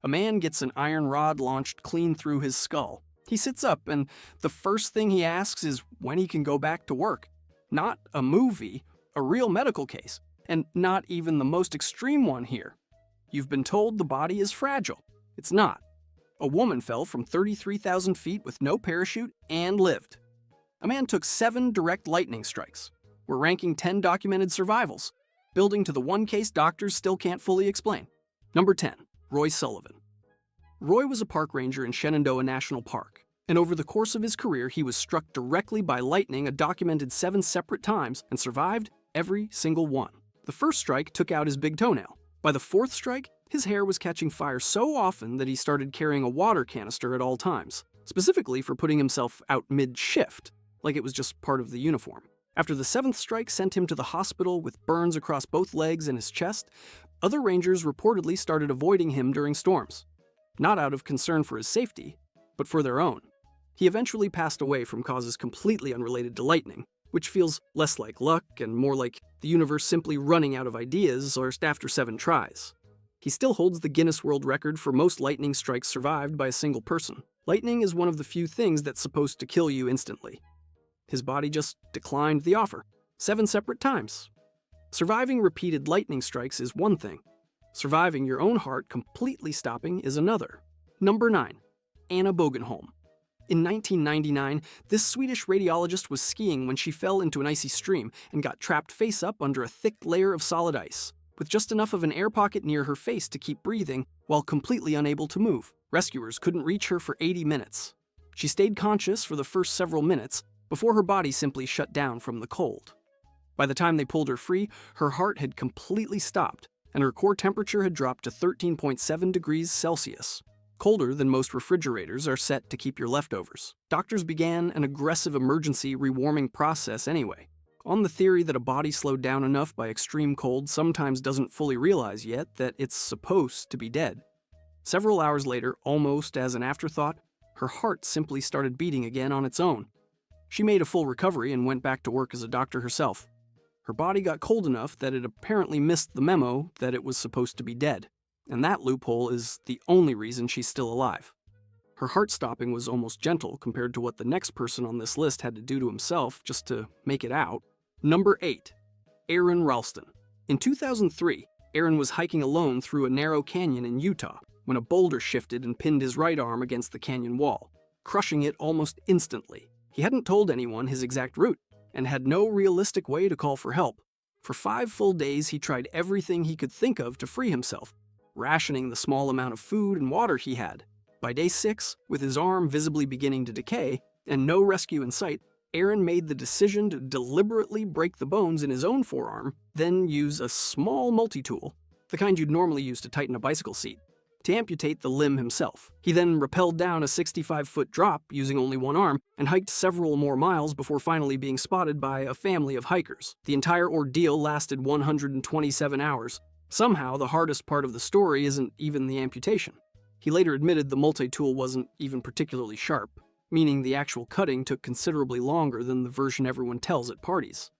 A man gets an iron rod launched clean through his skull. He sits up, and the first thing he asks is when he can go back to work. Not a movie, a real medical case, and not even the most extreme one here. You've been told the body is fragile. It's not. A woman fell from 33,000 feet with no parachute and lived. A man took 7 direct lightning strikes. We're ranking 10 documented survivals, building to the one case doctors still can't fully explain. Number 10, Roy Sullivan. Roy was a park ranger in Shenandoah National Park, and over the course of his career, he was struck directly by lightning a documented 7 separate times and survived every single one. The first strike took out his big toenail. By the 4th strike, his hair was catching fire so often that he started carrying a water canister at all times, specifically for putting himself out mid-shift, like it was just part of the uniform. After the 7th strike sent him to the hospital with burns across both legs and his chest, other rangers reportedly started avoiding him during storms. Not out of concern for his safety, but for their own. He eventually passed away from causes completely unrelated to lightning, which feels less like luck and more like the universe simply running out of ideas after 7 tries. He still holds the Guinness World Record for most lightning strikes survived by a single person. Lightning is one of the few things that's supposed to kill you instantly. His body just declined the offer, 7 separate times. Surviving repeated lightning strikes is one thing. Surviving your own heart completely stopping is another. Number 9, Anna Bogenholm. In 1999, this Swedish radiologist was skiing when she fell into an icy stream and got trapped face up under a thick layer of solid ice, with just enough of an air pocket near her face to keep breathing while completely unable to move. Rescuers couldn't reach her for 80 minutes. She stayed conscious for the first several minutes before her body simply shut down from the cold. By the time they pulled her free, her heart had completely stopped, and her core temperature had dropped to 13.7 degrees Celsius. Colder than most refrigerators are set to keep your leftovers. Doctors began an aggressive emergency rewarming process anyway, on the theory that a body slowed down enough by extreme cold sometimes doesn't fully realize yet that it's supposed to be dead. Several hours later, almost as an afterthought, her heart simply started beating again on its own. She made a full recovery and went back to work as a doctor herself. Her body got cold enough that it apparently missed the memo that it was supposed to be dead. And that loophole is the only reason she's still alive. Her heart stopping was almost gentle compared to what the next person on this list had to do to himself just to make it out. Number 8, Aron Ralston. In 2003, Aron was hiking alone through a narrow canyon in Utah when a boulder shifted and pinned his right arm against the canyon wall, crushing it almost instantly. He hadn't told anyone his exact route and had no realistic way to call for help. For 5 full days, he tried everything he could think of to free himself, rationing the small amount of food and water he had. By day 6, with his arm visibly beginning to decay and no rescue in sight, Aron made the decision to deliberately break the bones in his own forearm, then use a small multi-tool, the kind you'd normally use to tighten a bicycle seat, to amputate the limb himself. He then rappelled down a 65-foot drop using only one arm and hiked several more miles before finally being spotted by a family of hikers. The entire ordeal lasted 127 hours. Somehow, the hardest part of the story isn't even the amputation. He later admitted the multi-tool wasn't even particularly sharp, meaning the actual cutting took considerably longer than the version everyone tells at parties.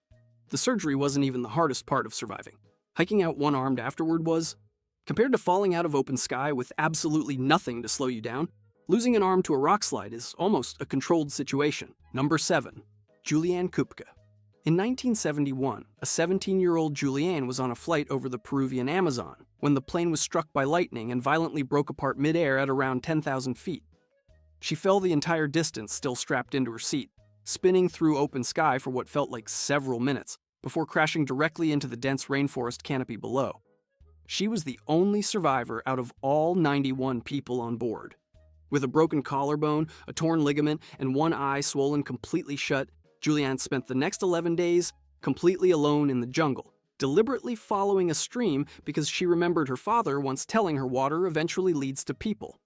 The surgery wasn't even the hardest part of surviving. Hiking out one-armed afterward was, compared to falling out of open sky with absolutely nothing to slow you down, losing an arm to a rock slide is almost a controlled situation. Number 7, Julianne Kupke. In 1971, a 17-year-old Julianne was on a flight over the Peruvian Amazon when the plane was struck by lightning and violently broke apart mid-air at around 10,000 feet. She fell the entire distance still strapped into her seat, spinning through open sky for what felt like several minutes, before crashing directly into the dense rainforest canopy below. She was the only survivor out of all 91 people on board. With a broken collarbone, a torn ligament, and one eye swollen completely shut, Julianne spent the next 11 days completely alone in the jungle, deliberately following a stream because she remembered her father once telling her water eventually leads to people.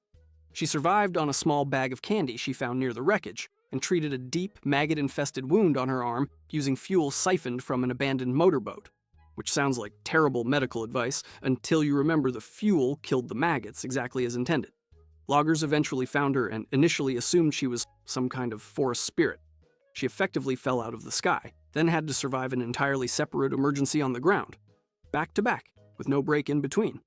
She survived on a small bag of candy she found near the wreckage and treated a deep, maggot-infested wound on her arm using fuel siphoned from an abandoned motorboat, which sounds like terrible medical advice until you remember the fuel killed the maggots exactly as intended. Loggers eventually found her and initially assumed she was some kind of forest spirit. She effectively fell out of the sky, then had to survive an entirely separate emergency on the ground, back to back, with no break in between.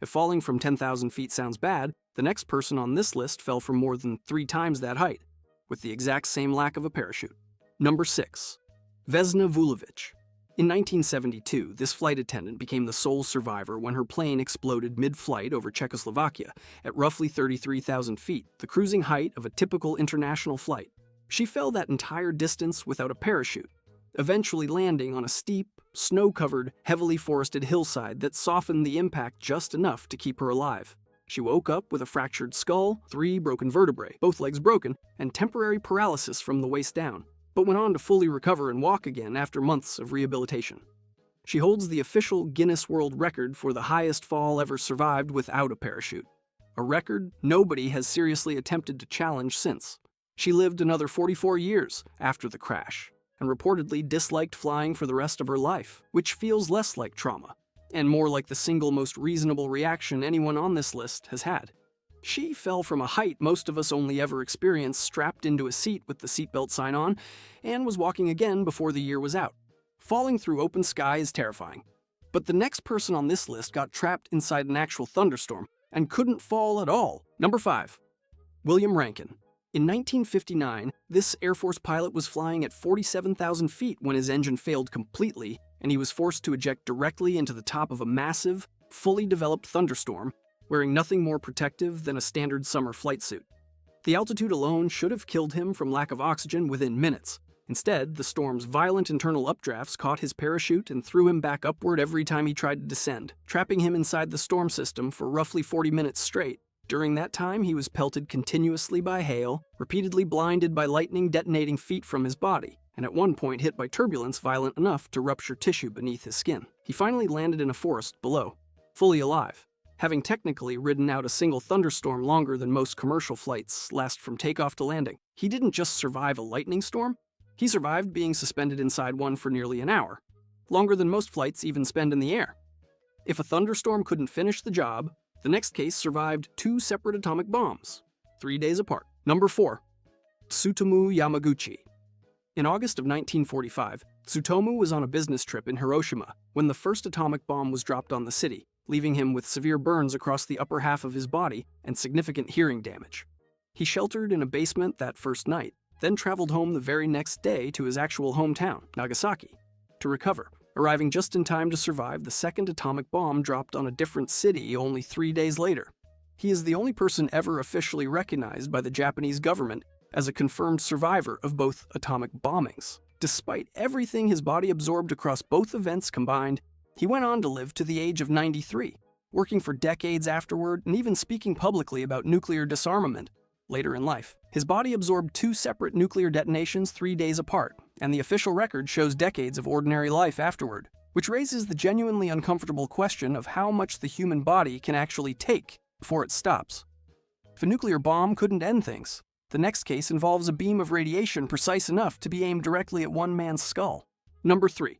If falling from 10,000 feet sounds bad, the next person on this list fell from more than 3 times that height, with the exact same lack of a parachute. Number 6. Vesna Vulovic. In 1972, this flight attendant became the sole survivor when her plane exploded mid-flight over Czechoslovakia at roughly 33,000 feet, the cruising height of a typical international flight. She fell that entire distance without a parachute, eventually landing on a steep, snow-covered, heavily forested hillside that softened the impact just enough to keep her alive. She woke up with a fractured skull, 3 broken vertebrae, both legs broken, and temporary paralysis from the waist down, but went on to fully recover and walk again after months of rehabilitation. She holds the official Guinness World Record for the highest fall ever survived without a parachute, a record nobody has seriously attempted to challenge since. She lived another 44 years after the crash, and reportedly disliked flying for the rest of her life, which feels less like trauma, and more like the single most reasonable reaction anyone on this list has had. She fell from a height most of us only ever experienced strapped into a seat with the seatbelt sign on, and was walking again before the year was out. Falling through open sky is terrifying. But the next person on this list got trapped inside an actual thunderstorm and couldn't fall at all. Number 5. William Rankin. In 1959, this Air Force pilot was flying at 47,000 feet when his engine failed completely, and he was forced to eject directly into the top of a massive, fully developed thunderstorm, wearing nothing more protective than a standard summer flight suit. The altitude alone should have killed him from lack of oxygen within minutes. Instead, the storm's violent internal updrafts caught his parachute and threw him back upward every time he tried to descend, trapping him inside the storm system for roughly 40 minutes straight. During that time, he was pelted continuously by hail, repeatedly blinded by lightning detonating feet from his body, and at one point hit by turbulence violent enough to rupture tissue beneath his skin. He finally landed in a forest below, fully alive, having technically ridden out a single thunderstorm longer than most commercial flights last from takeoff to landing. He didn't just survive a lightning storm, he survived being suspended inside one for nearly an hour, longer than most flights even spend in the air. If a thunderstorm couldn't finish the job, the next case survived 2 separate atomic bombs, 3 days apart. Number 4. Tsutomu Yamaguchi. In August of 1945, Tsutomu was on a business trip in Hiroshima when the first atomic bomb was dropped on the city, leaving him with severe burns across the upper half of his body and significant hearing damage. He sheltered in a basement that first night, then traveled home the very next day to his actual hometown, Nagasaki, to recover, arriving just in time to survive the second atomic bomb dropped on a different city only 3 days later. He is the only person ever officially recognized by the Japanese government as a confirmed survivor of both atomic bombings. Despite everything his body absorbed across both events combined, he went on to live to the age of 93, working for decades afterward and even speaking publicly about nuclear disarmament later in life. His body absorbed 2 separate nuclear detonations 3 days apart, and the official record shows decades of ordinary life afterward, which raises the genuinely uncomfortable question of how much the human body can actually take before it stops. If a nuclear bomb couldn't end things, the next case involves a beam of radiation precise enough to be aimed directly at one man's skull. Number 3.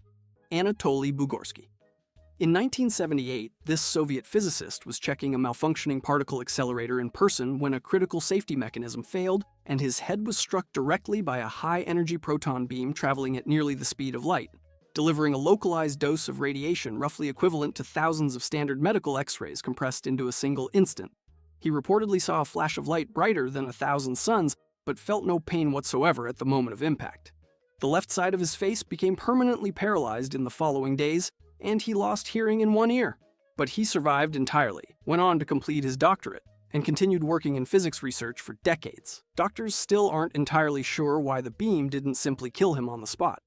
Anatoly Bugorsky. In 1978, this Soviet physicist was checking a malfunctioning particle accelerator in person when a critical safety mechanism failed and his head was struck directly by a high-energy proton beam traveling at nearly the speed of light, delivering a localized dose of radiation roughly equivalent to thousands of standard medical X-rays compressed into a single instant. He reportedly saw a flash of light brighter than 1,000 suns, but felt no pain whatsoever at the moment of impact. The left side of his face became permanently paralyzed in the following days, and he lost hearing in one ear. But he survived entirely, went on to complete his doctorate, and continued working in physics research for decades. Doctors still aren't entirely sure why the beam didn't simply kill him on the spot.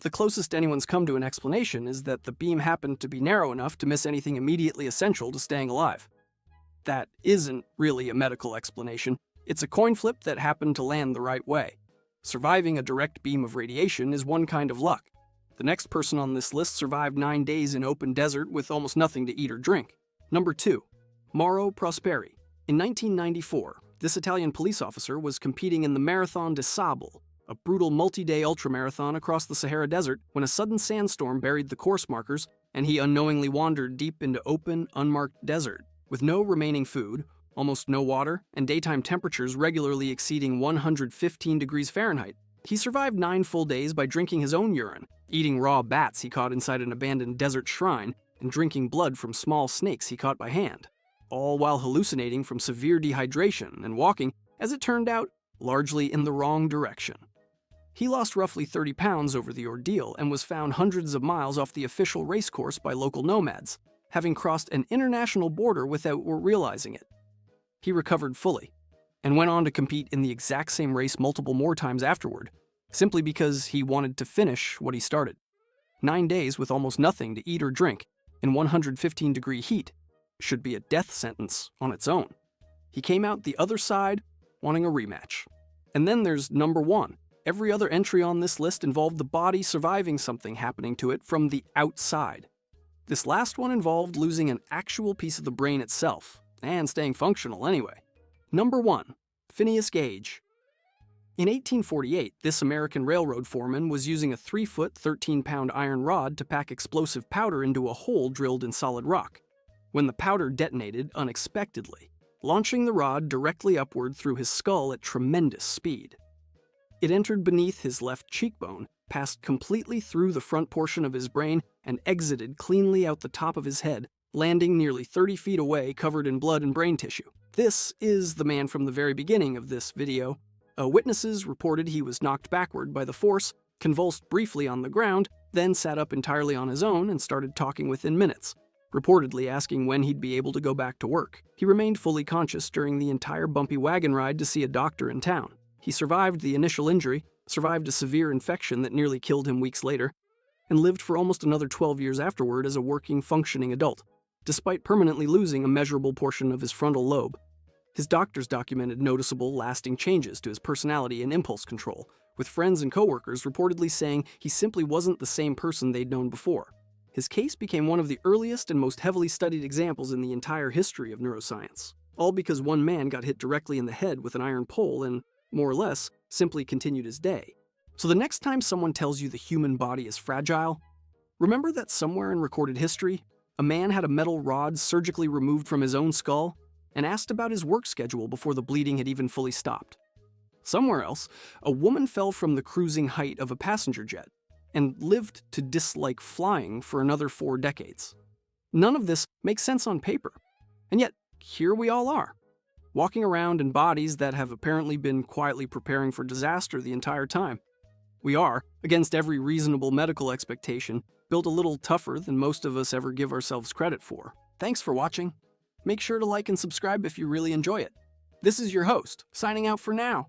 The closest anyone's come to an explanation is that the beam happened to be narrow enough to miss anything immediately essential to staying alive. That isn't really a medical explanation. It's a coin flip that happened to land the right way. Surviving a direct beam of radiation is one kind of luck. The next person on this list survived 9 days in open desert with almost nothing to eat or drink. Number 2. Mauro Prosperi. In 1994, this Italian police officer was competing in the Marathon des Sables, a brutal multi-day ultramarathon across the Sahara Desert, when a sudden sandstorm buried the course markers and he unknowingly wandered deep into open, unmarked desert. With no remaining food, almost no water, and daytime temperatures regularly exceeding 115 degrees Fahrenheit, he survived 9 full days by drinking his own urine, eating raw bats he caught inside an abandoned desert shrine, and drinking blood from small snakes he caught by hand, all while hallucinating from severe dehydration and walking, as it turned out, largely in the wrong direction. He lost roughly 30 pounds over the ordeal and was found hundreds of miles off the official racecourse by local nomads, having crossed an international border without realizing it. He recovered fully, and went on to compete in the exact same race multiple more times afterward, simply because he wanted to finish what he started. 9 days with almost nothing to eat or drink in 115-degree heat should be a death sentence on its own. He came out the other side wanting a rematch. And then there's number 1. Every other entry on this list involved the body surviving something happening to it from the outside. This last one involved losing an actual piece of the brain itself, and staying functional anyway. Number 1. Phineas Gage. In 1848, this American railroad foreman was using a 3-foot, 13-pound iron rod to pack explosive powder into a hole drilled in solid rock, when the powder detonated unexpectedly, launching the rod directly upward through his skull at tremendous speed. It entered beneath his left cheekbone, passed completely through the front portion of his brain, and exited cleanly out the top of his head, landing nearly 30 feet away covered in blood and brain tissue. This is the man from the very beginning of this video. Witnesses reported he was knocked backward by the force, convulsed briefly on the ground, then sat up entirely on his own and started talking within minutes, reportedly asking when he'd be able to go back to work. He remained fully conscious during the entire bumpy wagon ride to see a doctor in town. He survived the initial injury, survived a severe infection that nearly killed him weeks later, and lived for almost another 12 years afterward as a working, functioning adult, despite permanently losing a measurable portion of his frontal lobe. His doctors documented noticeable, lasting changes to his personality and impulse control, with friends and coworkers reportedly saying he simply wasn't the same person they'd known before. His case became one of the earliest and most heavily studied examples in the entire history of neuroscience, all because one man got hit directly in the head with an iron pole and, more or less, simply continued his day. So the next time someone tells you the human body is fragile, remember that somewhere in recorded history, a man had a metal rod surgically removed from his own skull and asked about his work schedule before the bleeding had even fully stopped. Somewhere else, a woman fell from the cruising height of a passenger jet and lived to dislike flying for another 4 decades. None of this makes sense on paper, and yet here we all are, walking around in bodies that have apparently been quietly preparing for disaster the entire time. We are, against every reasonable medical expectation, built a little tougher than most of us ever give ourselves credit for. Thanks for watching. Make sure to like and subscribe if you really enjoy it. This is your host, signing out for now.